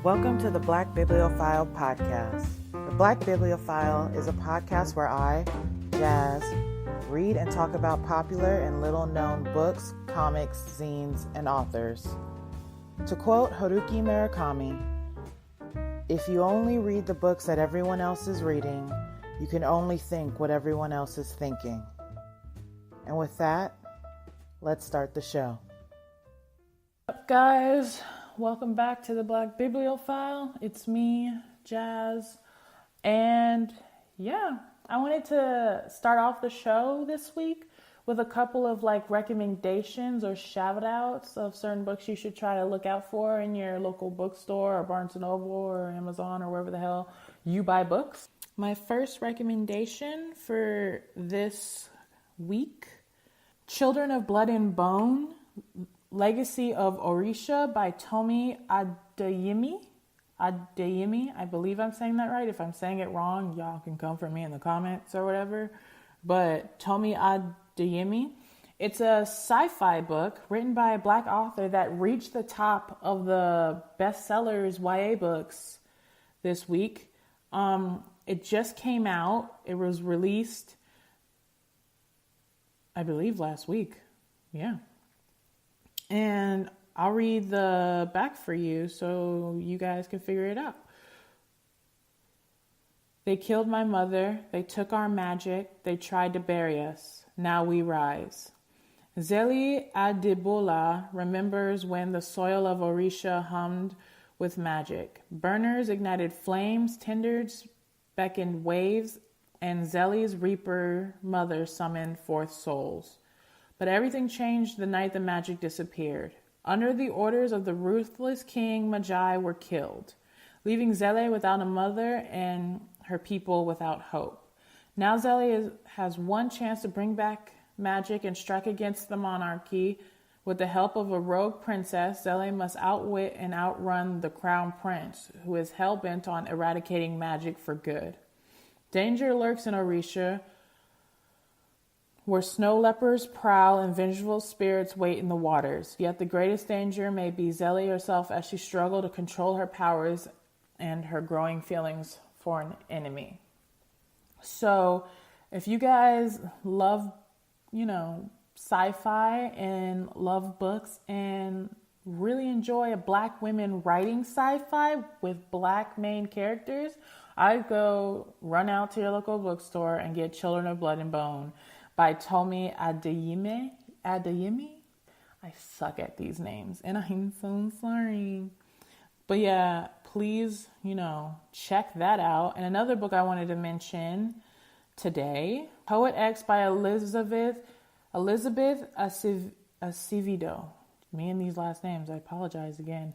Welcome to the Black Bibliophile podcast. The Black Bibliophile is a podcast where I, Jazz, read and talk about popular and little-known books, comics, zines, and authors. To quote Haruki Murakami, "If you only read the books that everyone else is reading, you can only think what everyone else is thinking." And with that, let's start the show. What's up, guys? Welcome back to the Black Bibliophile. It's me, Jazz. And yeah, I wanted to start off the show this week with a couple of recommendations or shout outs of certain books you should try to look out for in your local bookstore or Barnes & Noble or Amazon or wherever the hell you buy books. My first recommendation for this week, Children of Blood and Bone, Legacy of Orisha by Tomi Adeyemi. I believe I'm saying that right. If I'm saying it wrong, y'all can come for me in the comments or whatever. But Tomi Adeyemi. It's a sci-fi book written by a Black author that reached the top of the bestsellers YA books this week. It just came out. It was released, I believe, last week. Yeah. And I'll read the back for you so you guys can figure it out. "They killed my mother. They took our magic. They tried to bury us. Now we rise. Zeli Adebola remembers when the soil of Orisha hummed with magic. Burners ignited flames, tenders beckoned waves, and Zeli's reaper mother summoned forth souls. But everything changed the night the magic disappeared. Under the orders of the ruthless king, Magi were killed, leaving Zele without a mother and her people without hope. Now Zele has one chance to bring back magic and strike against the monarchy. With the help of a rogue princess, Zele must outwit and outrun the crown prince, who is hell-bent on eradicating magic for good. Danger lurks in Orisha, where snow leopards prowl and vengeful spirits wait in the waters. Yet the greatest danger may be Zeli herself as she struggles to control her powers and her growing feelings for an enemy." So if you guys love, sci-fi and love books and really enjoy a Black women writing sci-fi with Black main characters, I'd go run out to your local bookstore and get Children of Blood and Bone by Tomi Adeyemi. I suck at these names, and I'm so sorry. But yeah, please, check that out. And another book I wanted to mention today, Poet X by Elizabeth Acevedo. Me and these last names, I apologize again.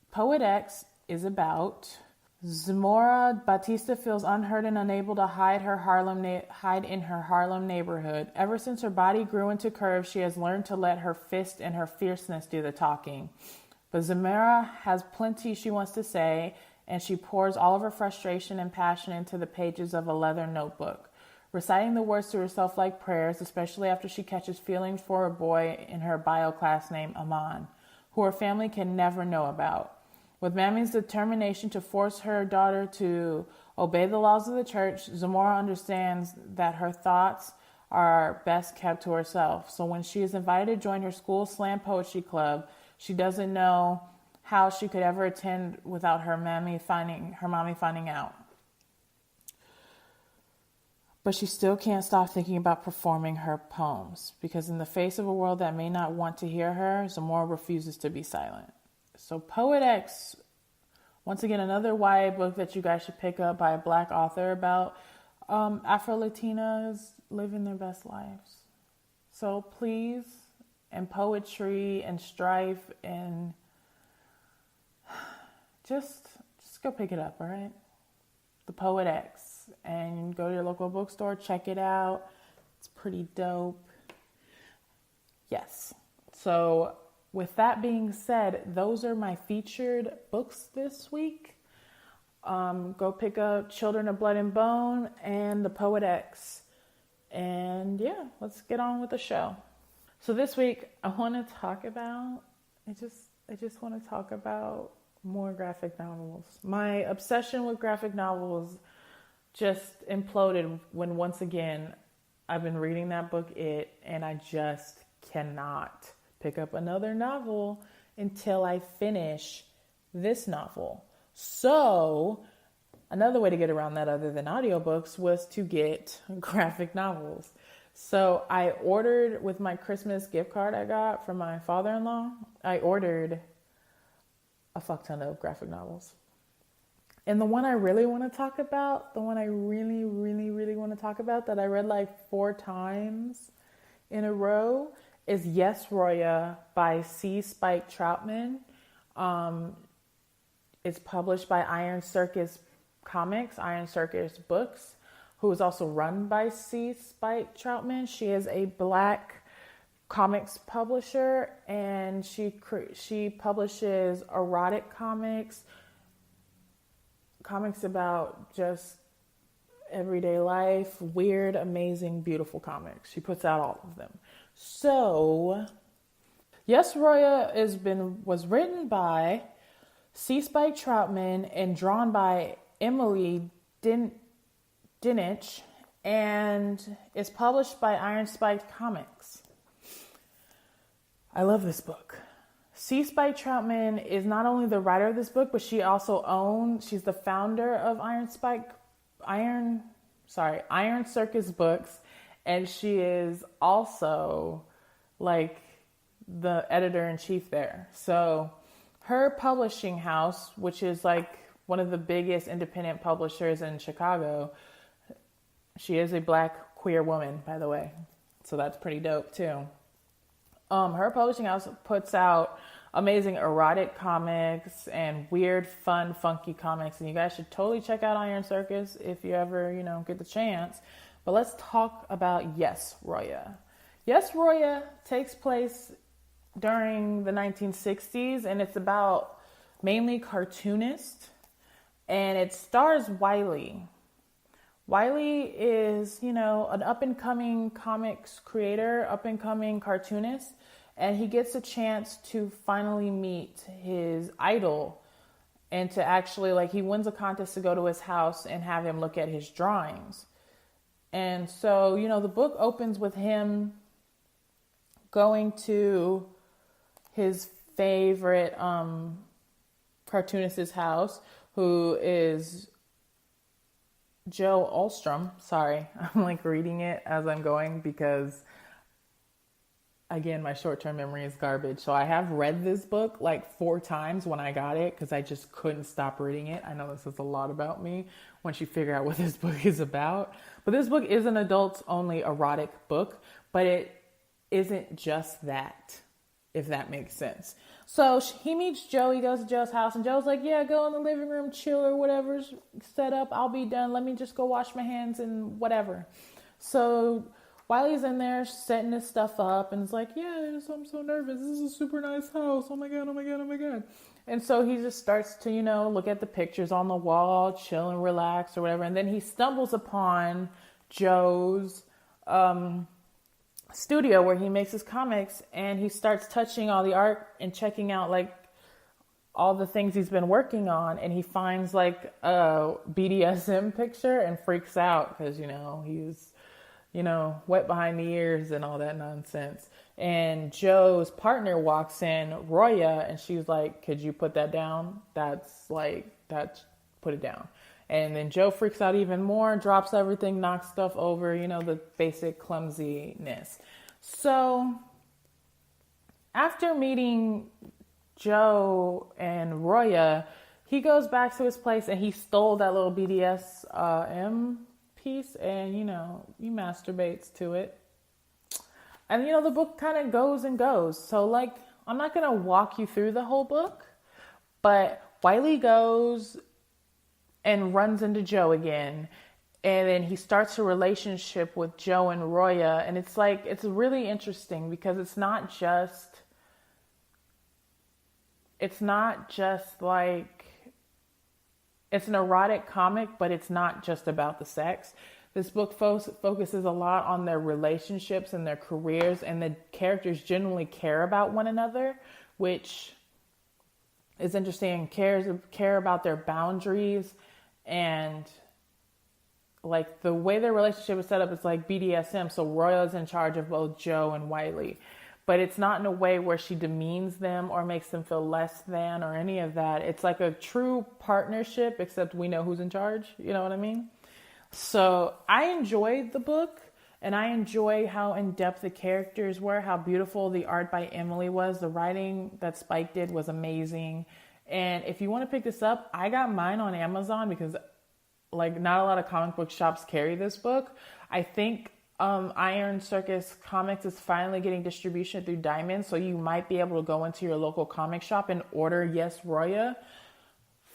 Poet X is about Zamora Batista feels unheard and unable to hide in her Harlem neighborhood. Ever since her body grew into curves, she has learned to let her fist and her fierceness do the talking. But Zamora has plenty she wants to say, and she pours all of her frustration and passion into the pages of a leather notebook, reciting the words to herself like prayers, especially after she catches feelings for a boy in her bio class named Aman, who her family can never know about. With Mammy's determination to force her daughter to obey the laws of the church, Zamora understands that her thoughts are best kept to herself. So when she is invited to join her school slam poetry club, she doesn't know how she could ever attend without her mommy finding out. But she still can't stop thinking about performing her poems, because in the face of a world that may not want to hear her, Zamora refuses to be silent. So Poet X, once again, another YA book that you guys should pick up by a Black author about Afro-Latinas living their best lives. So please, and poetry and strife and just go pick it up, all right? The Poet X. And go to your local bookstore, check it out. It's pretty dope. Yes. So with that being said, those are my featured books this week. Go pick up Children of Blood and Bone and The Poet X. And yeah, let's get on with the show. So this week, I want to talk about, I just want to talk about More graphic novels. My obsession with graphic novels just imploded when once again I've been reading that book and I just cannot pick up another novel until I finish this novel. So another way to get around that other than audiobooks was to get graphic novels. So I ordered, with my Christmas gift card I got from my father-in-law, I ordered a fuck ton of graphic novels. And the one I really want to talk about, the one I really, really, really want to talk about that I read like 4 times in a row is Yes, Roya by C. Spike Trotman. It's published by Iron Circus Comics, Iron Circus Books, who is also run by C. Spike Trotman. She is a Black comics publisher, and she publishes erotic comics about just everyday life, weird, amazing, beautiful comics. She puts out all of them. So, Yes, Roya was written by C. Spike Trotman and drawn by Emily Dinich, and is published by Iron Spike Comics. I love this book. C. Spike Trotman is not only the writer of this book, but she's the founder of Iron Circus Books, and she is also like the editor-in-chief there. So her publishing house, which is like one of the biggest independent publishers in Chicago, she is a Black queer woman, by the way. So that's pretty dope too. Her publishing house puts out amazing erotic comics and weird, fun, funky comics. And you guys should totally check out Iron Circus if you ever, get the chance. But let's talk about Yes, Roya. Yes, Roya takes place during the 1960s, and it's about mainly cartoonists. And it stars Wiley. Wiley is, an up-and-coming comics creator, up-and-coming cartoonist, and he gets a chance to finally meet his idol and to actually, he wins a contest to go to his house and have him look at his drawings. And so, the book opens with him going to his favorite cartoonist's house, who is Joe Alstrom. Sorry, I'm reading it as I'm going because, again, my short-term memory is garbage. So I have read this book 4 times when I got it because I just couldn't stop reading it. I know this is a lot about me once you figure out what this book is about. But this book is an adults-only erotic book, but it isn't just that, if that makes sense. So he meets Joe, he goes to Joe's house, and Joe's like, yeah, go in the living room, chill or whatever's set up. I'll be done. Let me just go wash my hands and whatever. So Wiley's in there setting his stuff up, and it's like, yeah, I'm so nervous. This is a super nice house. Oh my God, oh my God, oh my God. And so he just starts to, look at the pictures on the wall, chill and relax or whatever. And then he stumbles upon Joe's studio where he makes his comics, and he starts touching all the art and checking out all the things he's been working on, and he finds a BDSM picture and freaks out because he's wet behind the ears and all that nonsense. And Joe's partner walks in, Roya, and she's like, could you put that down? That's put it down. And then Joe freaks out even more, drops everything, knocks stuff over, the basic clumsiness. So after meeting Joe and Roya, he goes back to his place and he stole that little BDSM piece and, he masturbates to it. And, the book kind of goes and goes. So, I'm not going to walk you through the whole book, but Wiley goes and runs into Joe again. And then he starts a relationship with Joe and Roya. And it's really interesting because it's not just it's an erotic comic, but it's not just about the sex. This book focuses a lot on their relationships and their careers, and the characters genuinely care about one another, which is interesting and care about their boundaries, and like the way their relationship is set up is like BDSM. So Roya is in charge of both Joe and Wiley, but it's not in a way where she demeans them or makes them feel less than or any of that. It's like a true partnership, except we know who's in charge. You know what I mean? So I enjoyed the book, and I enjoy how in-depth the characters were, how beautiful the art by Emily was. The writing that Spike did was amazing. And if you want to pick this up, I got mine on Amazon because like not a lot of comic book shops carry this book. I think Iron Circus Comics is finally getting distribution through Diamond, so you might be able to go into your local comic shop and order Yes Roya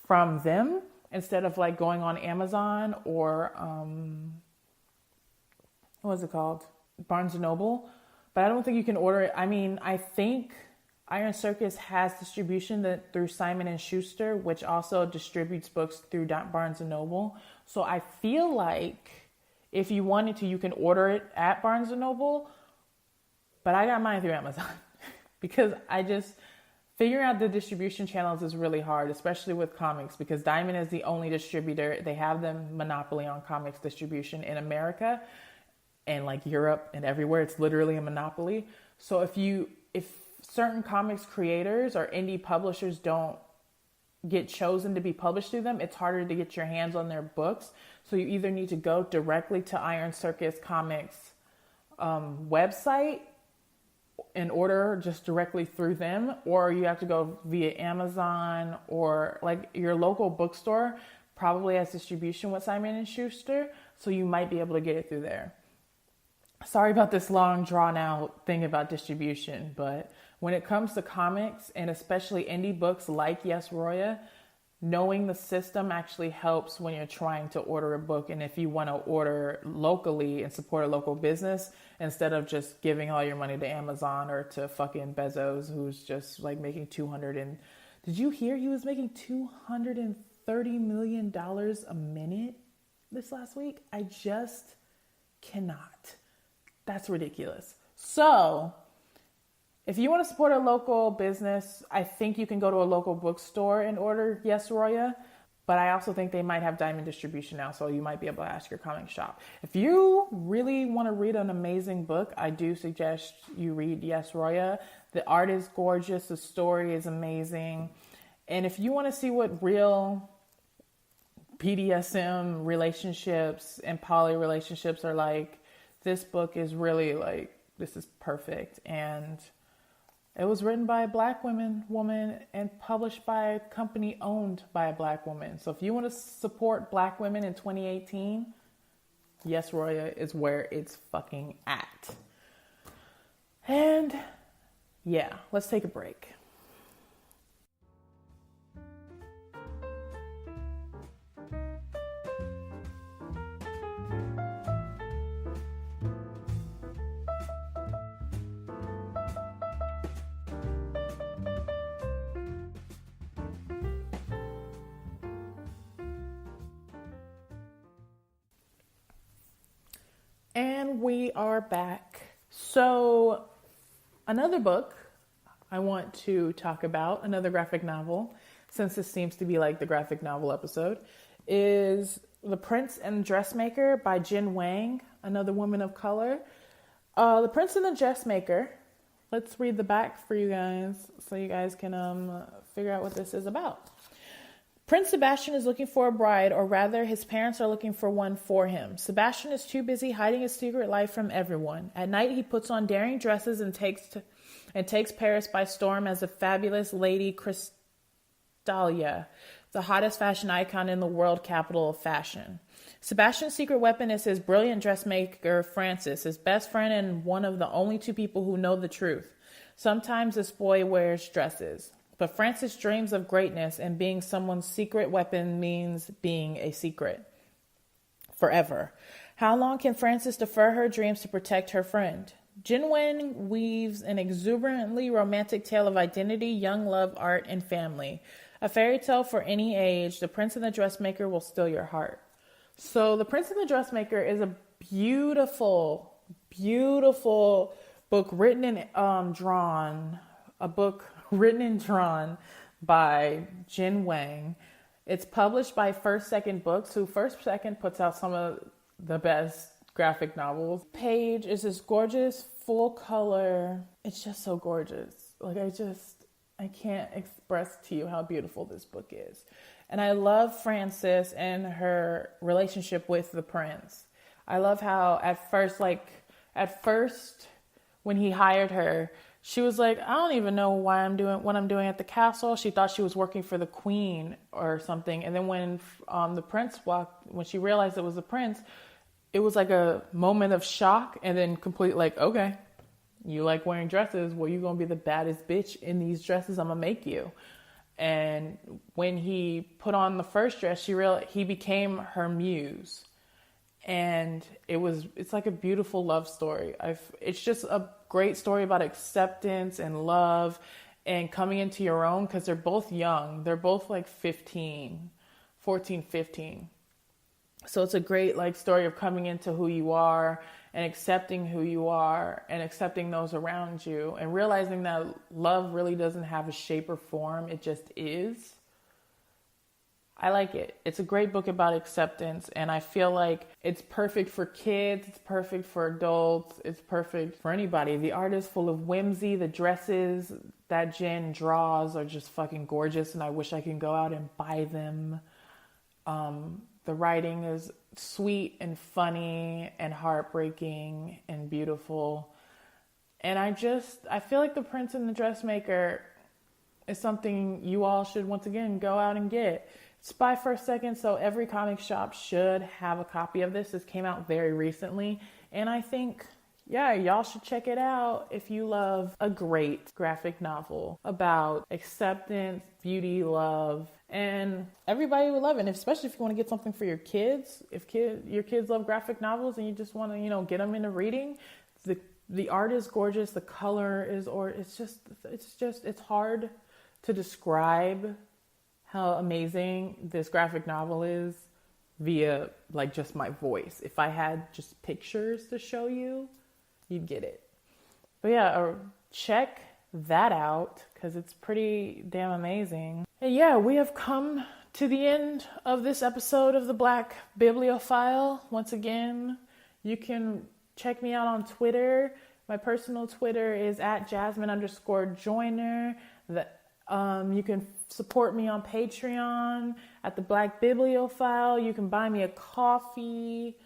from them instead of like going on Amazon or what was it called? Barnes & Noble. But I don't think you can order it. I mean, I think Iron Circus has distribution through Simon & Schuster, which also distributes books through Barnes & Noble. So I feel like if you wanted to, you can order it at Barnes & Noble. But I got mine through Amazon because figuring out the distribution channels is really hard, especially with comics, because Diamond is the only distributor. They have the monopoly on comics distribution in America and like Europe and everywhere. It's literally a monopoly. So if certain comics creators or indie publishers don't get chosen to be published through them, it's harder to get your hands on their books. So you either need to go directly to Iron Circus Comics website and order just directly through them, or you have to go via Amazon, or like your local bookstore probably has distribution with Simon & Schuster, so you might be able to get it through there. Sorry about this long drawn out thing about distribution, but when it comes to comics and especially indie books like Yes Roya, knowing the system actually helps when you're trying to order a book. And if you want to order locally and support a local business instead of just giving all your money to Amazon or to fucking Bezos, who's just like making did you hear he was making $230 million a minute this last week? I just cannot. That's ridiculous. So if you want to support a local business, I think you can go to a local bookstore and order Yes Roya. But I also think they might have Diamond distribution now, so you might be able to ask your comic shop. If you really want to read an amazing book, I do suggest you read Yes Roya. The art is gorgeous. The story is amazing. And if you want to see what real BDSM relationships and poly relationships are like, this book is really like, this is perfect. And it was written by a Black woman and published by a company owned by a Black woman. So if you want to support Black women in 2018, Yes Roya is where it's fucking at. And yeah, let's take a break. And we are back. So another book I want to talk about, another graphic novel, since this seems to be like the graphic novel episode, is The Prince and Dressmaker by Jen Wang, another woman of color. The Prince and the Dressmaker, let's read the back for you guys so you guys can figure out what this is about. Prince Sebastian is looking for a bride, or rather, his parents are looking for one for him. Sebastian is too busy hiding his secret life from everyone. At night, he puts on daring dresses and takes Paris by storm as the fabulous Lady Crystalia, the hottest fashion icon in the world capital of fashion. Sebastian's secret weapon is his brilliant dressmaker, Francis, his best friend and one of the only two people who know the truth. Sometimes this boy wears dresses. But Francis dreams of greatness, and being someone's secret weapon means being a secret forever. How long can Francis defer her dreams to protect her friend? Jen Wang weaves an exuberantly romantic tale of identity, young love, art, and family. A fairy tale for any age, The Prince and the Dressmaker will steal your heart. So The Prince and the Dressmaker is a beautiful, beautiful book written and drawn by Jin Wang. It's published by First Second Books, who First Second puts out some of the best graphic novels. Page is this gorgeous full color. It's just so gorgeous. Like I can't express to you how beautiful this book is. And I love Frances and her relationship with the prince. I love how at first when he hired her, she was like, I don't even know what I'm doing at the castle. She thought she was working for the queen or something. And then when the prince when she realized it was the prince, it was like a moment of shock and then complete like, okay, you like wearing dresses. Well, you're going to be the baddest bitch in these dresses. I'm going to make you. And when he put on the first dress, he became her muse. And it's like a beautiful love story. It's just a great story about acceptance and love and coming into your own, because they're both young. They're both like 14, 15. So it's a great like story of coming into who you are and accepting who you are and accepting those around you and realizing that love really doesn't have a shape or form. It just is. I like it. It's a great book about acceptance, and I feel like it's perfect for kids, it's perfect for adults, it's perfect for anybody. The art is full of whimsy. The dresses that Jen draws are just fucking gorgeous, and I wish I could go out and buy them. The writing is sweet and funny and heartbreaking and beautiful. And I feel like The Prince and the Dressmaker is something you all should once again go out and get. It's by First Second, so every comic shop should have a copy of this. This came out very recently, and I think, yeah, y'all should check it out if you love a great graphic novel about acceptance, beauty, love, and everybody would love it. And especially if you want to get something for your kids. Your kids love graphic novels and you just want to, get them into reading, the art is gorgeous, the color is, it's hard to describe how amazing this graphic novel is via like just my voice. If I had just pictures to show you, you'd get it. But yeah, check that out because it's pretty damn amazing. And yeah, we have come to the end of this episode of the Black Bibliophile. Once again, you can check me out on Twitter. My personal Twitter is @Jasmine_Joyner. You can support me on Patreon at the Black Bibliophile. You can buy me a coffee.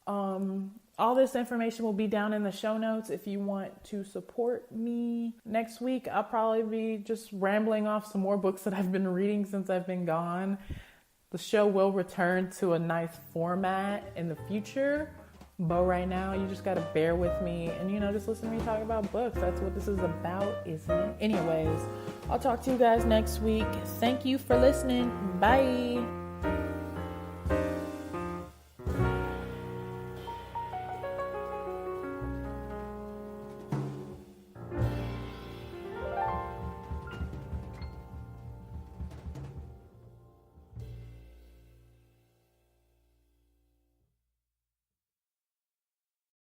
All this information will be down in the show notes if you want to support me. Next week, I'll probably be just rambling off some more books that I've been reading since I've been gone. The show will return to a nice format in the future. But right now, you just got to bear with me and, just listen to me talk about books. That's what this is about, isn't it? Anyways, I'll talk to you guys next week. Thank you for listening. Bye.